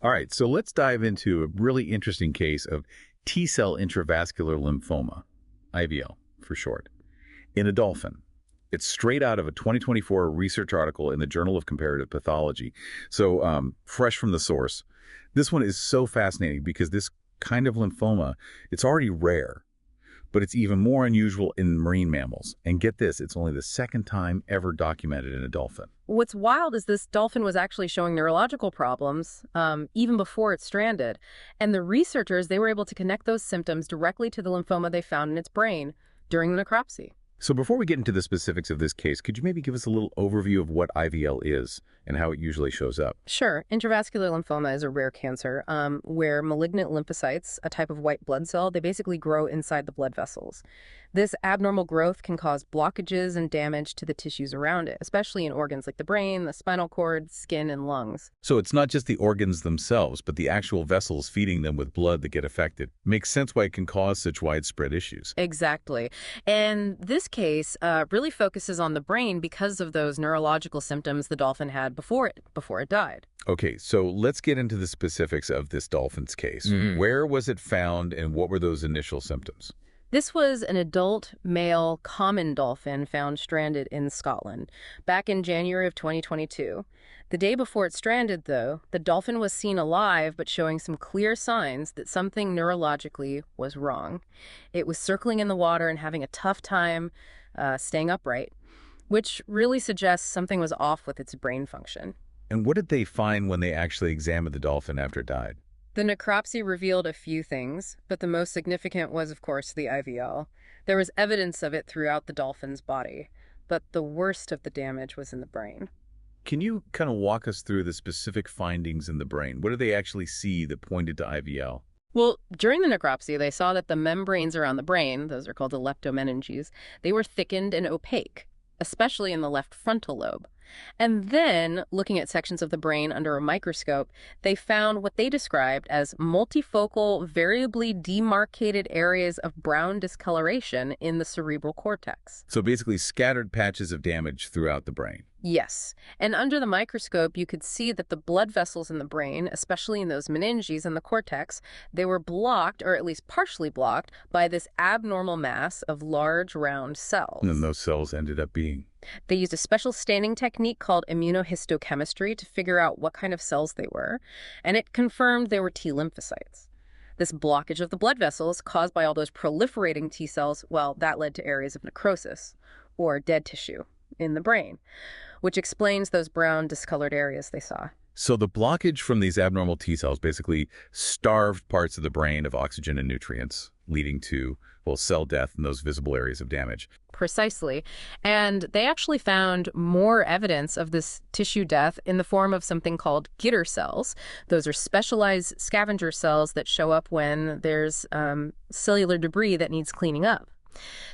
All right, so let's dive into a really interesting case of T-cell intravascular lymphoma, IVL for short, in a dolphin. It's straight out of a 2024 research article in the Journal of Comparative Pathology, so fresh from the source. This one is so fascinating because this kind of lymphoma, it's already rare, but it's even more unusual in marine mammals. And get this, it's only the second time ever documented in a dolphin. What's wild is this dolphin was actually showing neurological problems even before it stranded. And the researchers, they were able to connect those symptoms directly to the lymphoma they found in its brain during the necropsy. So before we get into the specifics of this case, could you maybe give us a little overview of what IVL is and how it usually shows up? Sure. Intravascular lymphoma is a rare cancer where malignant lymphocytes, a type of white blood cell, they basically grow inside the blood vessels. This abnormal growth can cause blockages and damage to the tissues around it, especially in organs like the brain, the spinal cord, skin, and lungs. So it's not just the organs themselves, but the actual vessels feeding them with blood that get affected. Makes sense why it can cause such widespread issues. Exactly. And this case really focuses on the brain because of those neurological symptoms the dolphin had before it died. Okay, so let's get into the specifics of this dolphin's case. Where was it found and what were those initial symptoms? This was an adult male common dolphin found stranded in Scotland back in January of 2022. The day before it stranded, though, the dolphin was seen alive but showing some clear signs that something neurologically was wrong. It was circling in the water and having a tough time staying upright, which really suggests something was off with its brain function. And what did they find when they actually examined the dolphin after it died? The necropsy revealed a few things, but the most significant was, of course, the IVL. There was evidence of it throughout the dolphin's body, but the worst of the damage was in the brain. Can you kind of walk us through the specific findings in the brain? What did they actually see that pointed to IVL? Well, during the necropsy, they saw that the membranes around the brain, those are called the leptomeninges, they were thickened and opaque, especially in the left frontal lobe. And then, looking at sections of the brain under a microscope, they found what they described as multifocal, variably demarcated areas of brown discoloration in the cerebral cortex. So basically scattered patches of damage throughout the brain. Yes. And under the microscope, you could see that the blood vessels in the brain, especially in those meninges and the cortex, they were blocked, or at least partially blocked, by this abnormal mass of large, round cells. And then those cells ended up being? They used a special staining technique called Immunohistochemistry to figure out what kind of cells they were, and it confirmed they were T lymphocytes. This blockage of the blood vessels caused by all those proliferating T cells, well, that led to areas of necrosis, or dead tissue, in the brain, which explains those brown discolored areas they saw. So the blockage from these abnormal T cells basically starved parts of the brain of oxygen and nutrients, leading to, well, cell death in those visible areas of damage. Precisely. And they actually found more evidence of this tissue death in the form of something called Gitter cells. Those are specialized scavenger cells that show up when there's cellular debris that needs cleaning up.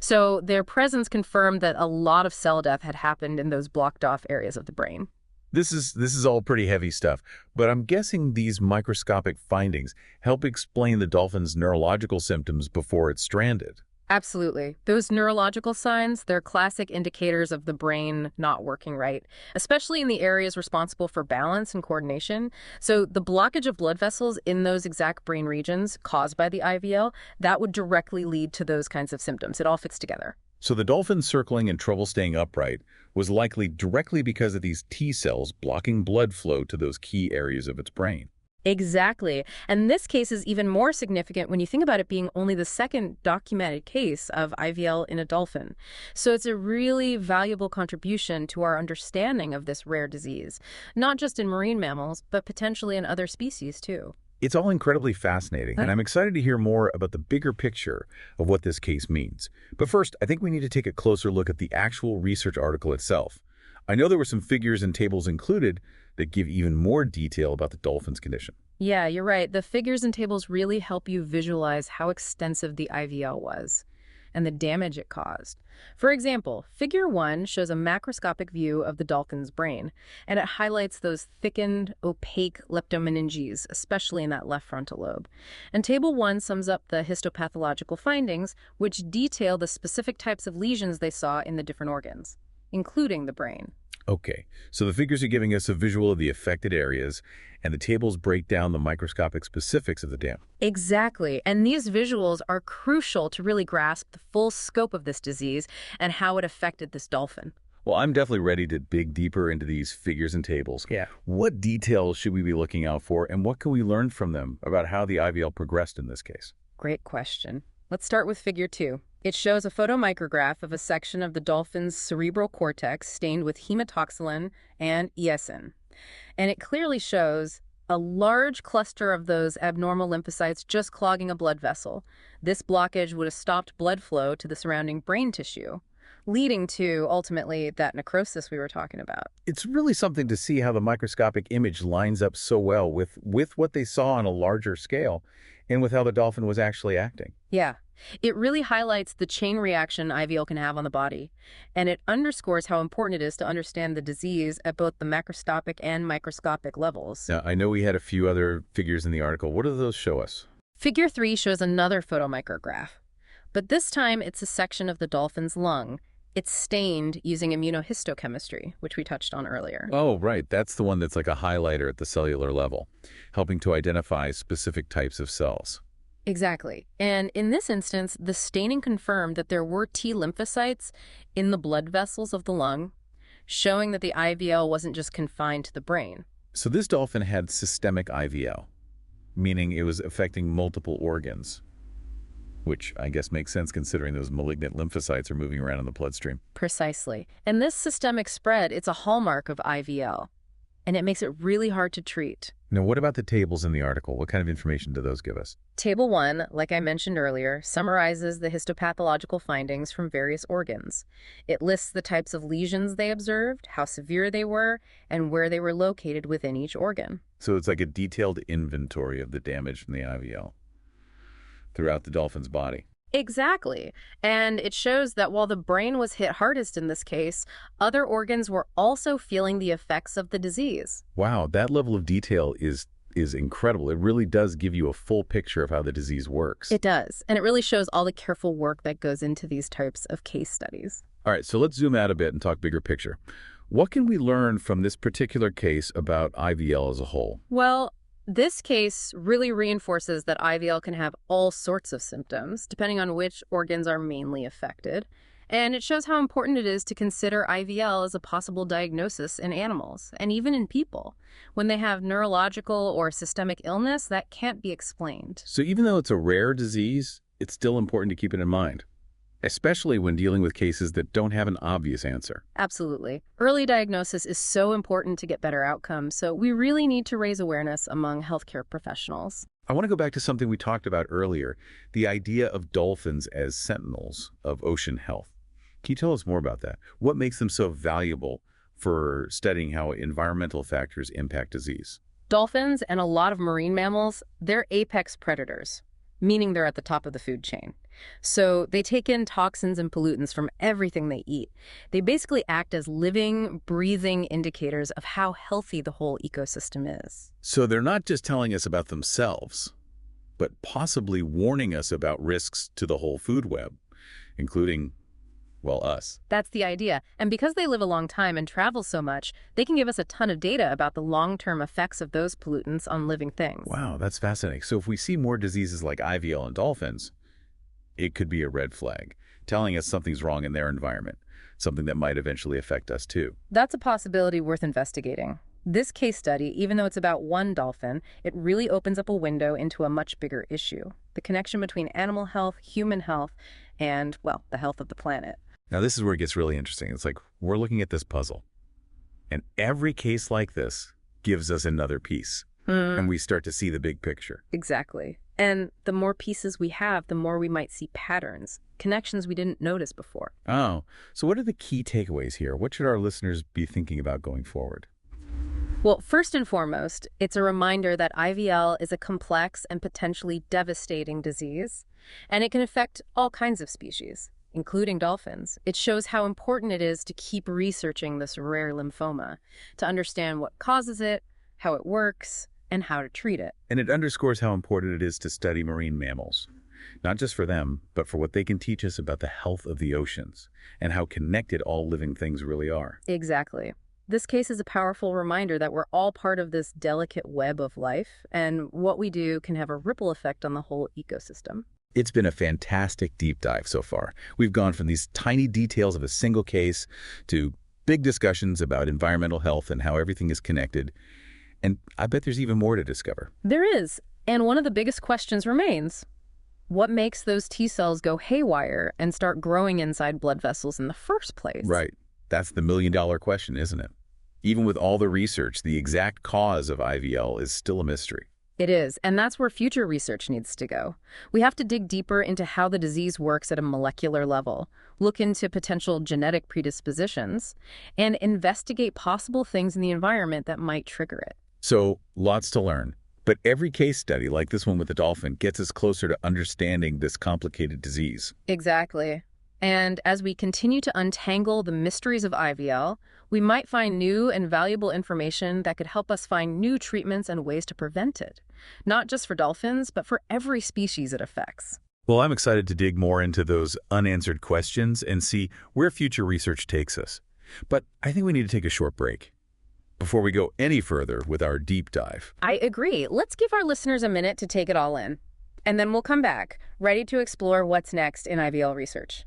So their presence confirmed that a lot of cell death had happened in those blocked off areas of the brain. This is all pretty heavy stuff, but I'm guessing these microscopic findings help explain the dolphin's neurological symptoms before it's stranded. Absolutely. Those neurological signs, they're classic indicators of the brain not working right, especially in the areas responsible for balance and coordination. So the blockage of blood vessels in those exact brain regions caused by the IVL, that would directly lead to those kinds of symptoms. It all fits together. So the dolphin circling and trouble staying upright was likely directly because of these T cells blocking blood flow to those key areas of its brain. Exactly. And this case is even more significant when you think about it being only the second documented case of IVL in a dolphin. So it's a really valuable contribution to our understanding of this rare disease, not just in marine mammals, but potentially in other species too. It's all incredibly fascinating, and I'm excited to hear more about the bigger picture of what this case means. But first, I think we need to take a closer look at the actual research article itself. I know there were some figures and tables included that give even more detail about the dolphin's condition. Yeah, you're right. The figures and tables really help you visualize how extensive the IVL was and the damage it caused. For example, Figure 1 shows a macroscopic view of the dolphin's brain, and it highlights those thickened, opaque leptomeninges, especially in that left frontal lobe. And Table 1 sums up the histopathological findings, which detail the specific types of lesions they saw in the different organs, including the brain. Okay, so the figures are giving us a visual of the affected areas, and the tables break down the microscopic specifics of the dam. Exactly. And these visuals are crucial to really grasp the full scope of this disease and how it affected this dolphin. Well, I'm definitely ready to dig deeper into these figures and tables. Yeah. What details should we be looking out for, and what can we learn from them about how the IVL progressed in this case? Great question. Let's start with figure 2. It shows a photomicrograph of a section of the dolphin's cerebral cortex stained with hematoxylin and eosin. And it clearly shows a large cluster of those abnormal lymphocytes just clogging a blood vessel. This blockage would have stopped blood flow to the surrounding brain tissue, leading to, ultimately, that necrosis we were talking about. It's really something to see how the microscopic image lines up so well with what they saw on a larger scale and with how the dolphin was actually acting. Yeah. It really highlights the chain reaction IVL can have on the body, and it underscores how important it is to understand the disease at both the macroscopic and microscopic levels. Now, I know we had a few other figures in the article. What do those show us? Figure 3 shows another photomicrograph, but this time it's a section of the dolphin's lung. It's stained using immunohistochemistry, which we touched on earlier. Oh, right. That's the one that's like a highlighter at the cellular level, helping to identify specific types of cells. Exactly. And in this instance, the staining confirmed that there were T lymphocytes in the blood vessels of the lung, showing that the IVL wasn't just confined to the brain. So this dolphin had systemic IVL, meaning it was affecting multiple organs, which I guess makes sense considering those malignant lymphocytes are moving around in the bloodstream. Precisely. And this systemic spread, it's a hallmark of IVL, and it makes it really hard to treat. Now, what about the tables in the article? What kind of information do those give us? Table 1, like I mentioned earlier, summarizes the histopathological findings from various organs. It lists the types of lesions they observed, how severe they were, and where they were located within each organ. So it's like a detailed inventory of the damage from the IVL throughout the dolphin's body. Exactly. And it shows that while the brain was hit hardest in this case, other organs were also feeling the effects of the disease. Wow, that level of detail is incredible. It really does give you a full picture of how the disease works. It does. And it really shows all the careful work that goes into these types of case studies. All right, so let's zoom out a bit and talk bigger picture. What can we learn from this particular case about IVL as a whole? Well, this case really reinforces that IVL can have all sorts of symptoms, depending on which organs are mainly affected. And it shows how important it is to consider IVL as a possible diagnosis in animals, and even in people. When they have neurological or systemic illness, that can't be explained. So even though it's a rare disease, it's still important to keep it in mind, especially when dealing with cases that don't have an obvious answer. Absolutely. Early diagnosis is so important to get better outcomes, so we really need to raise awareness among healthcare professionals. I want to go back to something we talked about earlier, the idea of dolphins as sentinels of ocean health. Can you tell us more about that? What makes them so valuable for studying how environmental factors impact disease? Dolphins and a lot of marine mammals, they're apex predators, meaning they're at the top of the food chain. So they take in toxins and pollutants from everything they eat. They basically act as living, breathing indicators of how healthy the whole ecosystem is. So they're not just telling us about themselves, but possibly warning us about risks to the whole food web, including, well, us. That's the idea. And because they live a long time and travel so much, they can give us a ton of data about the long-term effects of those pollutants on living things. Wow, that's fascinating. So if we see more diseases like IVL in dolphins, it could be a red flag, telling us something's wrong in their environment, something that might eventually affect us too. That's a possibility worth investigating. This case study, even though it's about one dolphin, it really opens up a window into a much bigger issue, the connection between animal health, human health, and, well, the health of the planet. Now, this is where it gets really interesting. It's like we're looking at this puzzle, and every case like this gives us another piece, and we start to see the big picture. Exactly. And the more pieces we have, the more we might see patterns, connections we didn't notice before. Oh, so what are the key takeaways here? What should our listeners be thinking about going forward? Well, first and foremost, it's a reminder that IVL is a complex and potentially devastating disease, and it can affect all kinds of species, including dolphins. It shows how important it is to keep researching this rare lymphoma, to understand what causes it, how it works, and how to treat it. And it underscores how important it is to study marine mammals, not just for them, but for what they can teach us about the health of the oceans and how connected all living things really are. Exactly. This case is a powerful reminder that we're all part of this delicate web of life, and what we do can have a ripple effect on the whole ecosystem. It's been a fantastic deep dive so far. We've gone from these tiny details of a single case to big discussions about environmental health and how everything is connected. And I bet there's even more to discover. There is, and one of the biggest questions remains. What makes those T-cells go haywire and start growing inside blood vessels in the first place? Right. That's the million-dollar question, isn't it? Even with all the research, the exact cause of IVL is still a mystery. It is, and that's where future research needs to go. We have to dig deeper into how the disease works at a molecular level, look into potential genetic predispositions, and investigate possible things in the environment that might trigger it. So, lots to learn. But every case study, like this one with the dolphin, gets us closer to understanding this complicated disease. Exactly. And as we continue to untangle the mysteries of IVL, we might find new and valuable information that could help us find new treatments and ways to prevent it, not just for dolphins, but for every species it affects. Well, I'm excited to dig more into those unanswered questions and see where future research takes us. But I think we need to take a short break before we go any further with our deep dive. I agree. Let's give our listeners a minute to take it all in. And then we'll come back, ready to explore what's next in IVL research.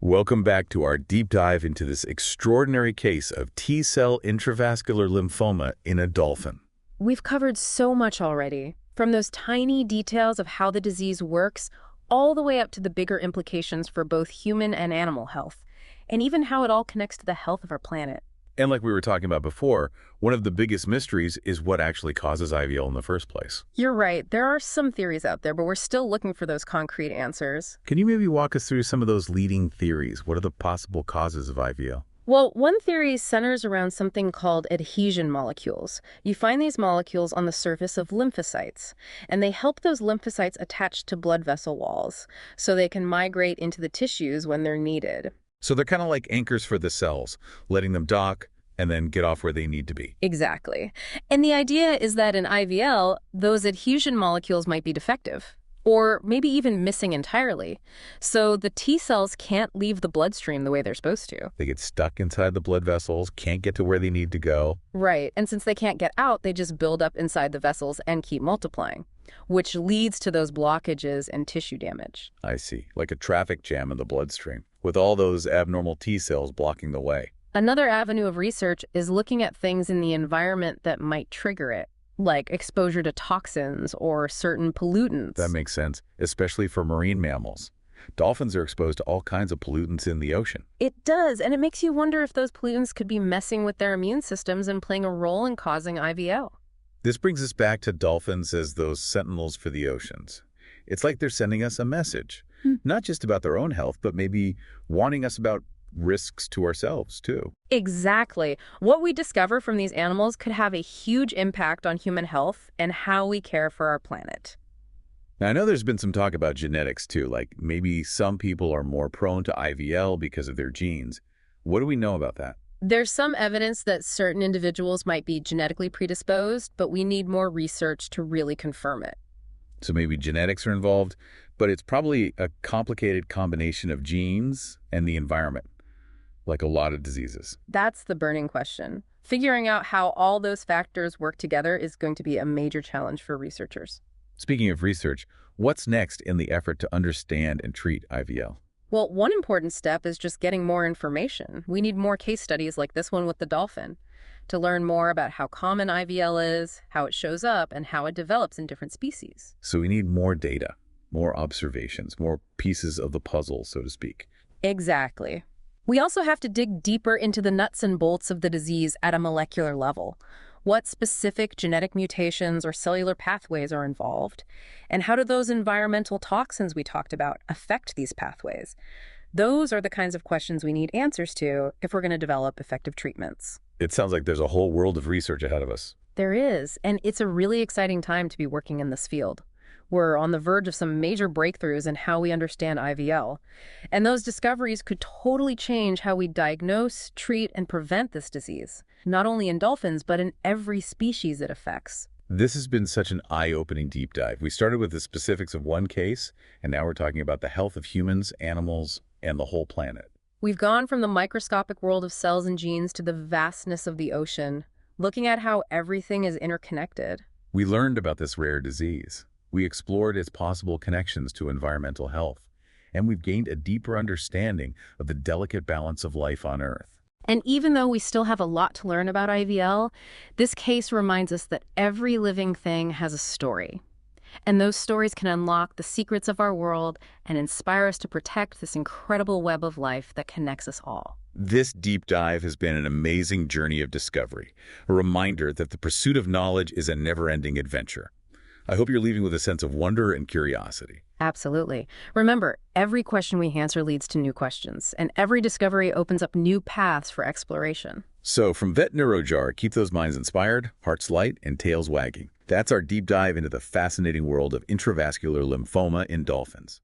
Welcome back to our deep dive into this extraordinary case of T-cell intravascular lymphoma in a dolphin. We've covered so much already, from those tiny details of how the disease works, all the way up to the bigger implications for both human and animal health, and even how it all connects to the health of our planet. And like we were talking about before, one of the biggest mysteries is what actually causes IVL in the first place. You're right. There are some theories out there, but we're still looking for those concrete answers. Can you maybe walk us through some of those leading theories? What are the possible causes of IVL? Well, one theory centers around something called adhesion molecules. You find these molecules on the surface of lymphocytes, and they help those lymphocytes attach to blood vessel walls, so they can migrate into the tissues when they're needed. So they're kind of like anchors for the cells, letting them dock and then get off where they need to be. Exactly. And the idea is that in IVL, those adhesion molecules might be defective, or maybe even missing entirely. So the T cells can't leave the bloodstream the way they're supposed to. They get stuck inside the blood vessels, can't get to where they need to go. Right. And since they can't get out, they just build up inside the vessels and keep multiplying, which leads to those blockages and tissue damage. I see. Like a traffic jam in the bloodstream, with all those abnormal T cells blocking the way. Another avenue of research is looking at things in the environment that might trigger it, like exposure to toxins or certain pollutants. That makes sense, especially for marine mammals. Dolphins are exposed to all kinds of pollutants in the ocean. It does, and it makes you wonder if those pollutants could be messing with their immune systems and playing a role in causing IVL. This brings us back to dolphins as those sentinels for the oceans. It's like they're sending us a message, not just about their own health, but maybe warning us about risks to ourselves, too. Exactly. What we discover from these animals could have a huge impact on human health and how we care for our planet. Now, I know there's been some talk about genetics, too, like maybe some people are more prone to IVL because of their genes. What do we know about that? There's some evidence that certain individuals might be genetically predisposed, but we need more research to really confirm it. So maybe genetics are involved, but it's probably a complicated combination of genes and the environment, like a lot of diseases. That's the burning question. Figuring out how all those factors work together is going to be a major challenge for researchers. Speaking of research, what's next in the effort to understand and treat IVL? Well, one important step is just getting more information. We need more case studies like this one with the dolphin to learn more about how common IVL is, how it shows up, and how it develops in different species. So we need more data, more observations, more pieces of the puzzle, so to speak. Exactly. We also have to dig deeper into the nuts and bolts of the disease at a molecular level. What specific genetic mutations or cellular pathways are involved? And how do those environmental toxins we talked about affect these pathways? Those are the kinds of questions we need answers to if we're going to develop effective treatments. It sounds like there's a whole world of research ahead of us. There is, and it's a really exciting time to be working in this field. We're on the verge of some major breakthroughs in how we understand IVL. And those discoveries could totally change how we diagnose, treat, and prevent this disease, not only in dolphins, but in every species it affects. This has been such an eye-opening deep dive. We started with the specifics of one case, and now we're talking about the health of humans, animals, and the whole planet. We've gone from the microscopic world of cells and genes to the vastness of the ocean, looking at how everything is interconnected. We learned about this rare disease. We explored its possible connections to environmental health, and we've gained a deeper understanding of the delicate balance of life on Earth. And even though we still have a lot to learn about IVL, this case reminds us that every living thing has a story. And those stories can unlock the secrets of our world and inspire us to protect this incredible web of life that connects us all. This deep dive has been an amazing journey of discovery, a reminder that the pursuit of knowledge is a never-ending adventure. I hope you're leaving with a sense of wonder and curiosity. Absolutely. Remember, every question we answer leads to new questions, and every discovery opens up new paths for exploration. So, from Vet Neurojar, keep those minds inspired, hearts light, and tails wagging. That's our deep dive into the fascinating world of intravascular lymphoma in dolphins.